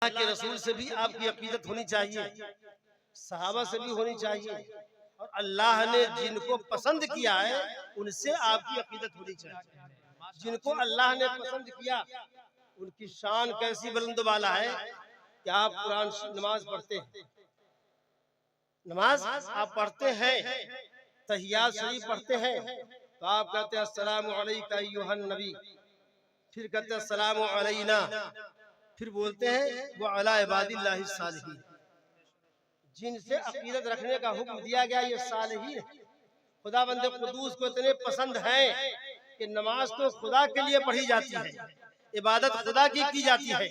अल्लाह के रसूल से भी आपकी अकीदत होनी चाहिए, सहाबा से भी होनी चाहिए, और अल्लाह ने जिनको पसंद किया है उनसे आपकी अकीदत होनी चाहिए। जिनको अल्लाह ने पसंद किया उनकी शान कैसी बुलंद वाला है कि आप कुरान नमाज पढ़ते हैं, नमाज आप पढ़ते हैं, तहियात शरीफ पढ़ते हैं, तो आप कहते हैं अस्सलामु अलैका अय्युहन नबी, फिर कहते हैं अस्सलामु अलैना, फिर बोलते हैं वो अला इबादिल्लाहि सालिहीन। जिनसे अकीदत रखने का हुक्म दिया गया ये सालिहीन खुदा बंदे कुदूस को इतने पसंद हैं कि नमाज तो खुदा के लिए पढ़ी जाती है, इबादत खुदा की जाती है,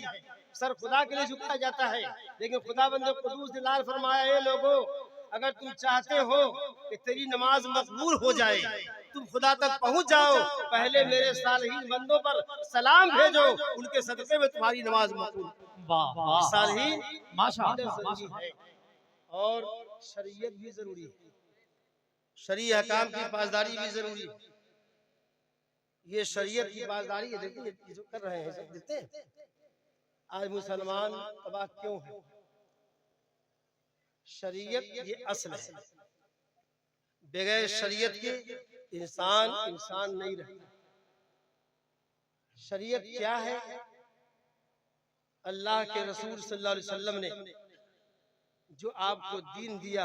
सर खुदा के लिए झुकाया जाता है, लेकिन खुदा बंदे कुदूस ने लाल फरमाया है लोगों, अगर तुम चाहते हो कि तेरी नमाज मकबूल हो जाए, तुम खुदा तक पहुंच जाओ, पहले मेरे सालिहीन बंदों पर सलाम भेजो, उनके सदक़े में तुम्हारी नमाज मकबूल। सालिहीन माशाअल्लाह है और शरीयत भी जरूरी है, शरीय हकाम की पासदारी भी जरूरी है। ये शरीयत की पासदारी है, देखिए जो कर रहे हैं सब देखते हैं आज मुसलमान तबाह क्यों है। शरीयत ये असल है, बगैर शरीयत के इंसान इंसान नहीं रहता। शरीयत क्या है? अल्लाह के रसूल सल्लल्लाहु अलैहि वसल्लम ने जो आपको दीन दिया